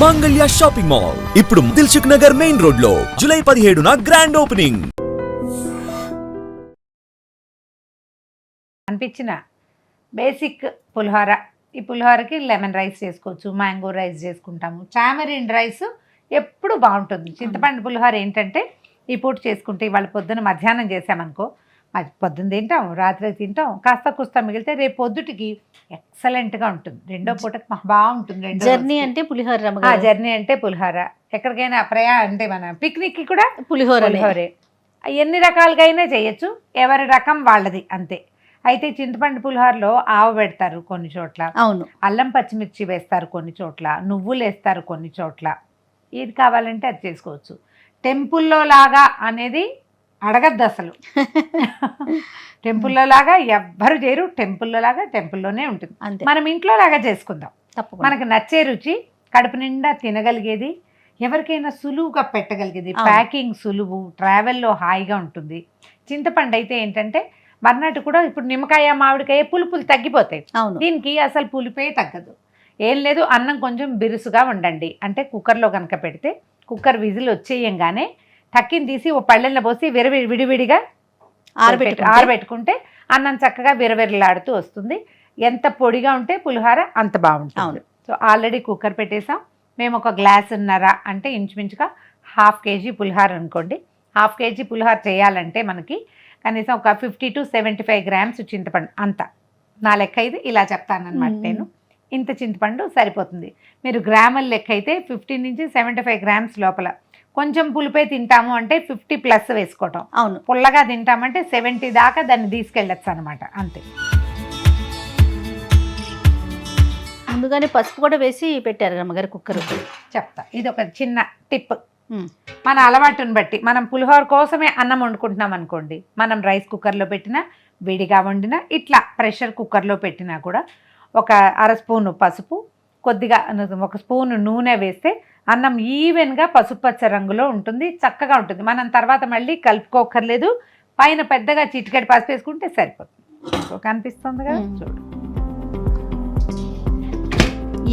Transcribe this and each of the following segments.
Mangalya shopping mall ఇప్పుడు Dilsukh Nagar main road లో July 17న grand opening. అనిపించిన బేసిక్ పులిహోర. ఈ పులిహోరకి లెమన్ రైస్ చేసుకోవచ్చు, మ్యాంగో రైస్ చేసుకుంటాము, టామరిన్ రైస్ ఎప్పుడు బాగుంటుంది. చింతపండు పులిహోర ఏంటంటే ఈ పూట చేసుకుంటే ఇవాళ పొద్దున మధ్యాహ్నం చేసామనుకో, పొద్దున్న తింటాం, రాత్రి తింటాం, కాస్త కుస్తా మిగిలితే రేపు పొద్దుటికి ఎక్సలెంట్గా ఉంటుంది. రెండో పూటకి బాగుంటుంది. జర్నీ అంటే పులిహోర. జర్నీ అంటే పులిహోర. ఎక్కడికైనా అంటే మన పిక్నిక్కి కూడా పులిహోరే. ఎన్ని రకాలుగా అయినా చేయొచ్చు, ఎవరి రకం వాళ్ళది అంతే. అయితే చింతపండు పులిహోరలో ఆవు పెడతారు కొన్ని చోట్ల, అవును, అల్లం పచ్చిమిర్చి వేస్తారు కొన్ని చోట్ల, నువ్వులు వేస్తారు కొన్ని చోట్ల. ఏది కావాలంటే అది చేసుకోవచ్చు. టెంపుల్లో లాగా అనేది అడగద్దు అసలు. టెంపుల్లో లాగా ఎవ్వరు చేయరు, టెంపుల్లో లాగా టెంపుల్లోనే ఉంటుంది. మనం ఇంట్లో లాగా చేసుకుందాం. మనకు నచ్చే రుచి, కడుపు నిండా తినగలిగేది, ఎవరికైనా సులువుగా పెట్టగలిగేది, ప్యాకింగ్ సులువు, ట్రావెల్లో హాయిగా ఉంటుంది. చింతపండు అయితే ఏంటంటే మర్నాటి కూడా ఇప్పుడు నిమ్మకాయ మామిడికాయ పులుపులు తగ్గిపోతాయి. దీనికి అసలు పులిపే తగ్గదు. ఏం లేదు, అన్నం కొంచెం బిరుసుగా ఉండండి అంటే కుక్కర్లో కనుక పెడితే కుక్కర్ విజిల్ వచ్చేయంగానే టక్కిని తీసి ఓ పళ్ళెల్లో పోసి విడివిడిగా ఆరబెట్టుకుంటే అన్నం చక్కగా విరవిరలాడుతూ వస్తుంది. ఎంత పొడిగా ఉంటే పులిహోర అంత బాగుంటుంది. సో ఆల్రెడీ కుక్కర్ పెట్టేసాం. మేము ఒక గ్లాసున్నర అంటే ఇంచుమించుగా 1/2 kg పులిహోర అనుకోండి. 1/2 kg పులిహోర చేయాలంటే మనకి కనీసం ఒక 50 to 75 grams చింతపండు. అంత నా లెక్క ఇది, ఇలా చెప్తానమాట నేను. ఇంత చింతపండు సరిపోతుంది. మీరు గ్రాముల లెక్క అయితే 50 నుంచి 75 grams లోపల. కొంచెం పులిపే తింటాము అంటే 50+ వేసుకోవటం. అవును, పుల్లగా తింటామంటే 70 దాకా దాన్ని తీసుకెళ్ళచ్చు అనమాట. అంతే. ముందుగానే పసుపు కూడా వేసి పెట్టారు అమ్మగారు కుక్కర్. చెప్తా, ఇది ఒక చిన్న టిప్. మన అలవాటుని బట్టి మనం పులిహోర కోసమే అన్నం వండుకుంటున్నాం అనుకోండి, మనం రైస్ కుక్కర్లో పెట్టినా, విడిగా వండినా, ఇట్లా ప్రెషర్ కుక్కర్లో పెట్టినా కూడా ఒక 1/2 స్పూను పసుపు, కొద్దిగా 1 స్పూను నూనె వేస్తే అన్నం ఈవెన్గా పసుపచ్చ రంగులో ఉంటుంది, చక్కగా ఉంటుంది. మనం తర్వాత మళ్ళీ కలుపుకోకర్లేదు. పైన పెద్దగా చిటికెడు పసుపు వేసుకుంటే సరిపోతుంది. కనిపిస్తుంది కదా, చూడు.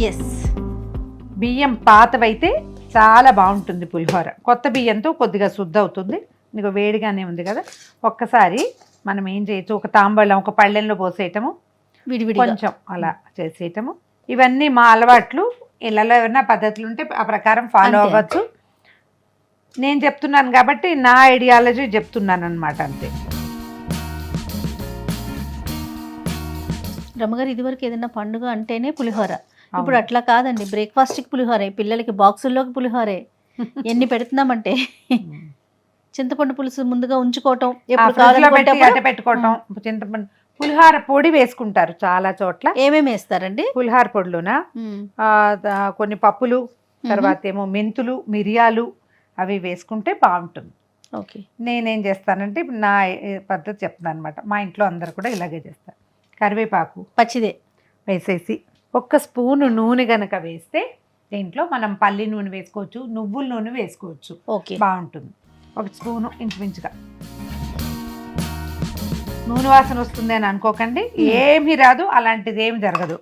ఎస్, బియ్యం పాతవైతే చాలా బాగుంటుంది పులిహోర. కొత్త బియ్యంతో కొద్దిగా శుద్ధ అవుతుంది. నీకు వేడిగానే ఉంది కదా, ఒక్కసారి మనం ఏం చేయొచ్చు, ఒక తాంబళ్ళం ఒక పళ్ళెంలో పోసేయటము, విడివిడి కొంచెం అలా చేసేయటము. ఇవన్నీ మా అలవాట్లు. ఇళ్ళలో ఏమైనా పద్ధతులు ఉంటే ఆ ప్రకారం ఫాలో అవ్వచ్చు. నేను చెప్తున్నాను కాబట్టి నా ఐడియాలజీ చెప్తున్నాను అనమాట, అంతే. రమ్మగారు ఇదివరకు ఏదైనా పండుగ అంటేనే పులిహోర, ఇప్పుడు అట్లా కాదండి. బ్రేక్ఫాస్ట్కి పులిహోరే, పిల్లలకి బాక్సుల్లోకి పులిహోరే. ఎన్ని పెడుతున్నామంటే చింతపండు పులుసు ముందుగా ఉంచుకోవటం, పెట్టుకోవటం. చింతపండు పులిహోర పొడి వేసుకుంటారు చాలా చోట్ల. ఏమేమి వేస్తారండి పులిహోర పొడిలోన? కొన్ని పప్పులు, తర్వాత ఏమో మెంతులు, మిరియాలు, అవి వేసుకుంటే బాగుంటుంది. ఓకే, నేనేం చేస్తానంటే ఇప్పుడు నా పద్ధతి చెప్తాను అనమాట. మా ఇంట్లో అందరు కూడా ఇలాగే చేస్తారు. కరివేపాకు పచ్చిదే వేసేసి 1 స్పూను నూనె గనక వేస్తే దీంట్లో మనం పల్లి నూనె వేసుకోవచ్చు, నువ్వుల నూనె వేసుకోవచ్చు. ఓకే, బాగుంటుంది. 1 స్పూను ఇంచుమించుగా. నూనె వాసన వస్తుంది అని అనుకోకండి, ఏమీ రాదు, అలాంటిది ఏమి జరగదు.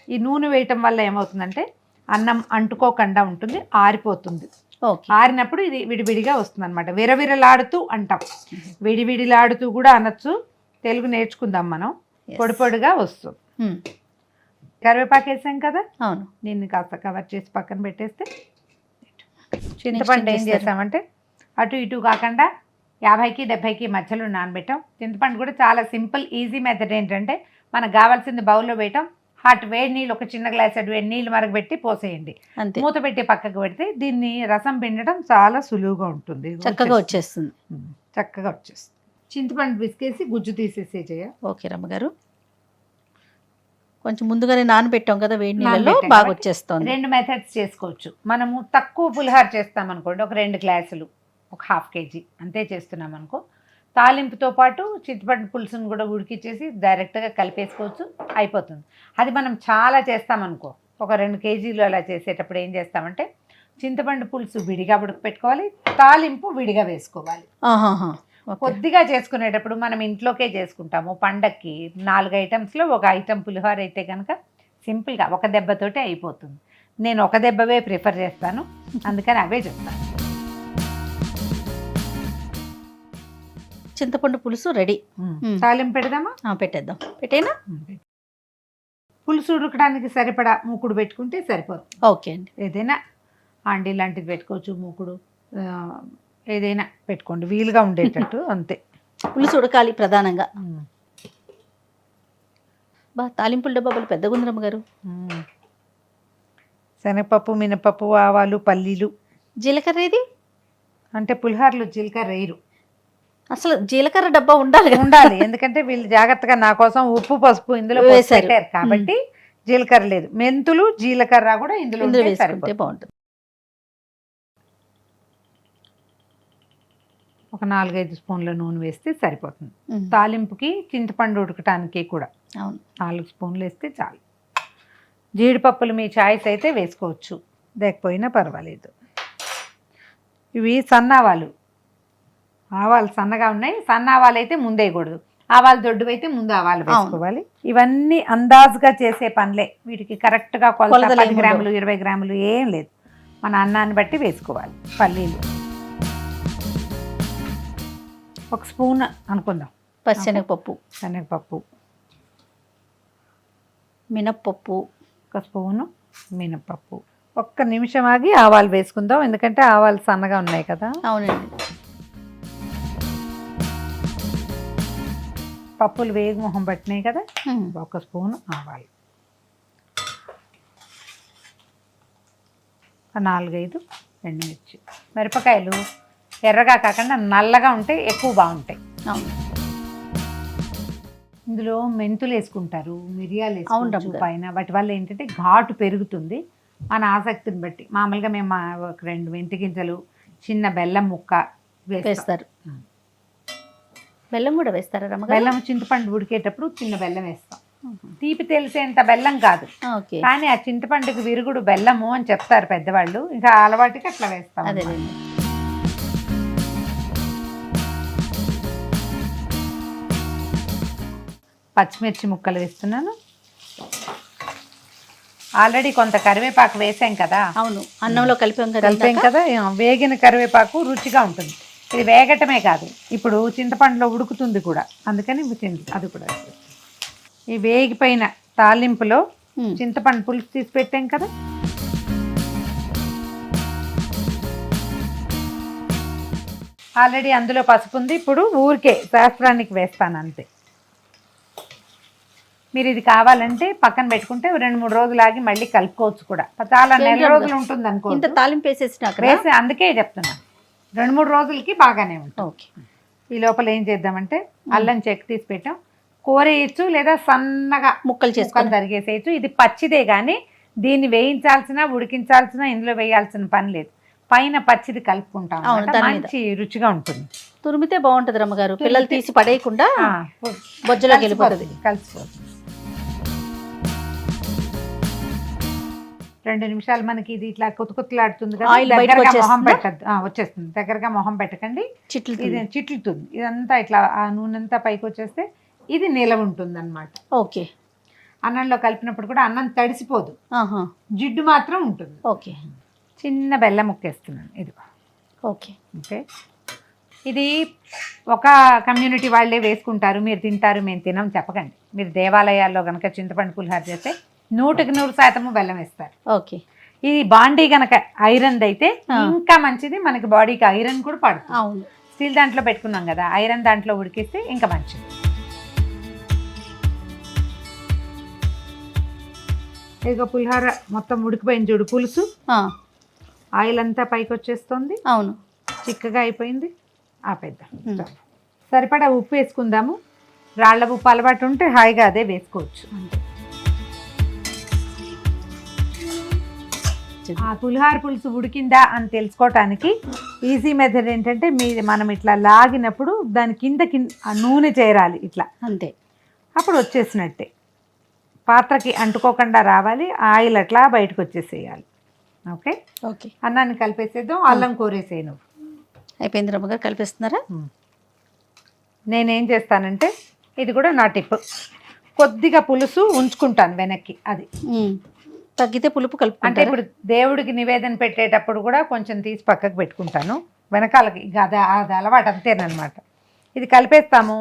ఈ నూనె వేయటం వల్ల ఏమవుతుందంటే అన్నం అంటుకోకుండా ఉంటుంది, ఆరిపోతుంది. ఆరినప్పుడు ఇది విడివిడిగా వస్తుంది అనమాట. విరవిరలాడుతూ అంటాం, విడివిడిలాడుతూ కూడా అనొచ్చు. తెలుగు నేర్చుకుందాం మనం. పొడి పొడిగా వస్తుంది. కరివేపాకు వేసాం కదా, అవును. దీన్ని కాస్త కవర్ చేసి పక్కన పెట్టేస్తే, చింతపండు ఏం చేసామంటే అటు ఇటు కాకుండా 50కి 70కి మధ్యలో నానబెట్టాం. చింతపండు కూడా చాలా సింపుల్ ఈజీ మెథడ్. ఏంటంటే మనకు కావాల్సింది బౌల్లో వేయటం, హాట్ వేడి నీళ్ళు, ఒక చిన్న గ్లాస్ వేడి నీళ్ళు మరగబెట్టి పోసేయండి, మూత పెట్టి పక్కకు పెడితే దీన్ని రసం పిండడం చాలా సులువుగా ఉంటుంది, చక్కగా వచ్చేస్తుంది. చింతపండు పిసికేసి గుజ్జు తీసేసే చేయ. ఓకే రమ్మగారు, కొంచెం ముందుగానే నానబెట్టాం కదా వేడి నీళ్ళలో, బాగా వచ్చేస్తుంది. 2 మెథడ్స్ చేసుకోవచ్చు. మనము తక్కువ పులిహోర చేస్తాం అనుకోండి, ఒక 2 గ్లాసులు, ఒక 1/2 kg అంతే చేస్తున్నాం అనుకో, తాలింపుతో పాటు చింతపండు పులుసును కూడా ఉడికిచ్చేసి డైరెక్ట్గా కలిపేసుకోవచ్చు, అయిపోతుంది. అది మనం చాలా చేస్తామనుకో, ఒక 2 kgలు అలా చేసేటప్పుడు ఏం చేస్తామంటే చింతపండు పులుసు విడిగా ఉడకపెట్టుకోవాలి, తాలింపు విడిగా వేసుకోవాలి. కొద్దిగా చేసుకునేటప్పుడు మనం ఇంట్లోకే చేసుకుంటాము. పండక్కి 4 ఐటమ్స్లో 1 ఐటమ్ పులిహోర అయితే కనుక సింపుల్గా ఒక దెబ్బతోటి అయిపోతుంది. నేను ఒక దెబ్బవే ప్రిఫర్ చేస్తాను, అందుకని అవే చెప్తాను. చింతపండు పులుసు రెడీ. తాలింపు పెడదామా? పెట్టేద్దాం. పెట్టేనా? పులుసు ఉడకడానికి సరిపడా మూకుడు పెట్టుకుంటే సరిపోతుంది. ఓకే అండి. ఏదైనా అండి లాంటిది పెట్టుకోవచ్చు, మూకుడు ఏదైనా పెట్టుకోండి వీలుగా ఉండేటట్టు అంతే. పులుసు ఉడకాలి ప్రధానంగా. తాలింపుల డబ్బాలు పెద్దగా ఉంది రమ్మగారు. శనగపప్పు, మినపప్పు, ఆవాలు, పల్లీలు. జీలకర్ర ఏది? అంటే పులిహోరలో జీలకర్ర వేయరు. అసలు జీలకర్ర డబ్బా ఉండాలి ఉండాలి, ఎందుకంటే వీళ్ళు జాగ్రత్తగా నా కోసం ఉప్పు పసుపు ఇందులో వేసారు కాబట్టి జీలకర్ర లేదు. మెంతులు జీలకర్ర కూడా ఇందులో వేసుకుంటే బాగుంటుంది. ఒక 4-5 స్పూన్ల నూనె వేస్తే సరిపోతుంది. తాలింపుకి చింతపండు ఉడకటానికి కూడా 4 స్పూన్లు వేస్తే చాలు. జీడిపప్పులు మీ చాయిస్ అయితే వేసుకోవచ్చు, లేకపోయినా పర్వాలేదు. ఇవి సన్నావాలు, ఆవాలు సన్నగా ఉన్నాయి. సన్నావాలు అయితే ముందే వేయకూడదు, ఆవాలు దొడ్డు అయితే ముందు ఆవాలు వేసుకోవాలి. ఇవన్నీ అందాజుగా చేసే పనులే, వీటికి కరెక్ట్గా కొలత 10 గ్రాములు 20 గ్రాములు ఏం లేదు, మన అన్నాన్ని బట్టి వేసుకోవాలి. పల్లీలు 1 స్పూన్ అనుకుందాం. పచ్చెనగపప్పు, శనగపప్పు, మినప్పప్పు 1 స్పూను, మినపప్పు. 1 నిమిషం ఆగి ఆవాలు వేసుకుందాం, ఎందుకంటే ఆవాలు సన్నగా ఉన్నాయి కదా. అవునండి. పప్పులు వేగి మొహం పట్టినాయి కదా. 1 స్పూను ఆవాలు, 4-5 ఎండుమిర్చి. మిరపకాయలు ఎర్రగా కాకుండా నల్లగా ఉంటే ఎక్కువ బాగుంటాయి. ఇందులో మెంతులు వేసుకుంటారు, మిరియాలు వేసుకుంటారు పైన, వాటి వల్ల ఏంటంటే ఘాటు పెరుగుతుంది. మన ఆసక్తిని బట్టి మామూలుగా మేము 2 మెంతి గింజలు, చిన్న బెల్లం ముక్క వేస్తారు. బెల్లం కూడా వేస్తారా రమ్మగారు? బెల్లం చింతపండు ఉడికేటప్పుడు చిన్న బెల్లం వేస్తాం. తీపి తెలిసేంత బెల్లం కాదు, కానీ ఆ చింతపండుకి విరుగుడు బెల్లము అని చెప్తారు పెద్దవాళ్ళు, ఇంకా అలవాటుకి అట్లా వేస్తాం. పచ్చిమిర్చి ముక్కలు వేస్తున్నాను. ఆల్రెడీ కొంత కరివేపాకు వేసాం కదా. అవును, అన్నంలో కలిపాం కదా. వేగిన కరివేపాకు రుచిగా ఉంటుంది. ఇది వేగటమే కాదు, ఇప్పుడు చింతపండులో ఉడుకుతుంది కూడా, అందుకని అది కూడా. ఈ వేగిపోయిన తాలింపులో చింతపండు పులుసు తీసి పెట్టాం కదా, ఆల్రెడీ అందులో పసుపు ఉంది. ఇప్పుడు ఊరికే శాస్త్రానికి వేస్తాను అంతే. మీరు ఇది కావాలంటే పక్కన పెట్టుకుంటే 2-3 రోజులు ఆగి మళ్ళీ కలుపుకోవచ్చు కూడా. చాలా నెల రోజులు ఉంటుంది అనుకో. తాలింపు వేసి అందుకే చెప్తున్నా, 2-3 రోజులకి బాగానే ఉంటుంది. ఓకే. ఈ లోపల ఏం చేద్దామంటే అల్లం చెక్క తీసి పెట్టాం, కోరేయచ్చు లేదా సన్నగా ముక్కలు చేసుకొని తరిగేసేయచ్చు. ఇది పచ్చిదే కానీ దీన్ని వేయించాల్సిన ఉడికించాల్సిన ఇందులో వేయాల్సిన పని లేదు. పైన పచ్చిది కలుపుకుంటాం, మంచి రుచిగా ఉంటుంది. తురిమితే బాగుంటుంది రమ్మగారు, పిల్లలు తీసి పడేయకుండా బొజ్జలో వెళ్ళిపోతుంది, కలిసిపోతుంది. 2 నిమిషాలు మనకి ఇది ఇట్లా కుతుకుతులాడుతుంది కదా, దగ్గరగా మొహం పెట్టద్దు, వచ్చేస్తుంది. దగ్గరగా మొహం పెట్టకండి, చిట్లుతుంది. ఇదంతా ఇట్లా ఆ నూనె అంతా పైకి వచ్చేస్తే ఇది నిలవ ఉంటుంది అన్నమాట. ఓకే. అన్నంలో కలిపినప్పుడు కూడా అన్నం తడిసిపోదు, జిడ్డు మాత్రం ఉంటుంది. ఓకే. చిన్న బెల్లం ముక్కేస్తున్నాను ఇది. ఓకే. ఓకే. ఇది ఒక కమ్యూనిటీ వాళ్ళే వేసుకుంటారు, మీరు తింటారు మేము తినం చెప్పకండి. మీరు దేవాలయాల్లో కనుక చింతపండు పులిహోర చేస్తే 100% బెల్లం వేస్తారు. ఓకే. ఇది బాండీ కనుక ఐరన్ అయితే ఇంకా మంచిది, మనకి బాడీకి ఐరన్ కూడా పడుతుంది. అవును. స్టీల్ దాంట్లో పెట్టుకున్నాం కదా, ఐరన్ దాంట్లో ఉడికిస్తే ఇంకా మంచిది. ఇక పులిహోర మొత్తం ఉడికిపోయింది చూడు, పులుసు ఆయిల్ అంతా పైకి వచ్చేస్తుంది. అవును, చిక్కగా అయిపోయింది. ఆపేద్దాం. సరిపడా ఉప్పు వేసుకుందాము. రాళ్ల ఉప్పు అలవాటు ఉంటే హాయిగా అదే వేసుకోవచ్చు. ఆ పులిహోర పులుసు ఉడికిందా అని తెలుసుకోవటానికి ఈజీ మెథడ్ ఏంటంటే, మనం ఇట్లా లాగినప్పుడు దాని కింద ఆ నూనె చేరాలి ఇట్లా, అంతే. అప్పుడు వచ్చేసినట్టే. పాత్రకి అంటుకోకుండా రావాలి, ఆయిల్ అట్లా బయటకు వచ్చేసేయాలి. ఓకే. ఓకే. అన్నాన్ని కలిపేసేద్దాం. అల్లం కూరేసేయి నువ్వు. అయిపోయింది రమ్మగారు, కలిపేస్తున్నారా? నేనేం చేస్తానంటే, ఇది కూడా నా టిప్, కొద్దిగా పులుసు ఉంచుకుంటాను వెనక్కి. అది తగ్గితే పులుపు అంటే కలుపుకుంటారు. ఇప్పుడు దేవుడికి నివేదన పెట్టేటప్పుడు కూడా కొంచెం తీసి పక్కకు పెట్టుకుంటాను, వెనకాలకి ఇక అది అలవాటు అంతేనమాట. ఇది కలిపేస్తాము,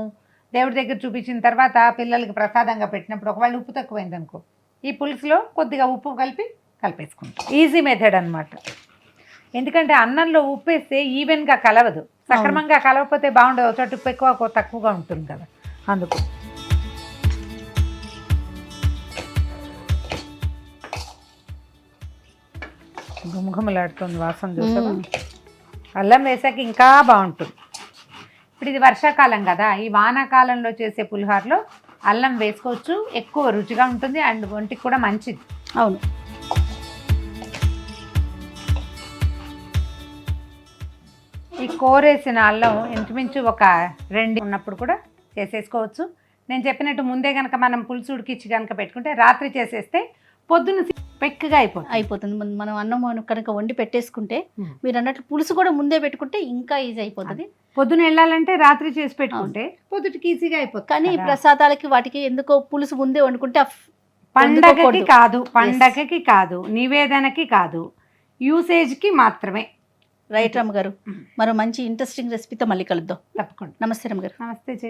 దేవుడి దగ్గర చూపించిన తర్వాత పిల్లలకి ప్రసాదంగా పెట్టినప్పుడు ఒకవేళ ఉప్పు తక్కువైంది అనుకో, ఈ పులుసులో కొద్దిగా ఉప్పు కలిపేసుకుంటాం. ఈజీ మెథడ్ అన్నమాట. ఎందుకంటే అన్నంలో ఉప్పు వేస్తే ఈవెన్గా కలవదు, సక్రమంగా కలవకపోతే బాగుండదు, ఒక చోట ఉప్పు ఎక్కువ ఒక తక్కువగా ఉంటుంది కదా, అందుకు. గుమగుమలాడుతుంది వాసన చూసావా? అల్లం వేసాక ఇంకా బాగుంటుంది. ఇప్పుడు ఇది వర్షాకాలం కదా, ఈ వానాకాలంలో చేసే పులిహోరలో అల్లం వేసుకోవచ్చు, ఎక్కువ రుచిగా ఉంటుంది అండ్ ఒంటికి కూడా మంచిది. అవును. ఈ కోరేసిన అల్లం ఇంచుమించు ఒక 2 ఉన్నప్పుడు కూడా చేసేసుకోవచ్చు. నేను చెప్పినట్టు ముందే కనుక మనం పులుసు ఉడికిచ్చి కనుక పెట్టుకుంటే రాత్రి చేసేస్తే పొద్దున్న పెక్కగా అయిపోతుంది. మనం అన్నం కనుక వండి పెట్టేసుకుంటే మీరు అన్నట్లు పులుసు కూడా ముందే పెట్టుకుంటే ఇంకా ఈజీ అయిపోతుంది. పొద్దున వెళ్ళాలంటే రాత్రి చేసి పెట్టుకుంటే పొద్దుటికి ఈజీగా అయిపోతుంది. కానీ ప్రసాదాలకి వాటికి ఎందుకో పులుసు ముందే వండుకుంటే పండగకి కాదు, నివేదనకి కాదు, యూసేజ్కి మాత్రమే. రైట్ రమ్మగారు, మరో మంచి ఇంట్రెస్టింగ్ రెసిపీతో మళ్ళీ కలుద్దాం. తప్పకుండా. నమస్తే రమ్మగారు. నమస్తే.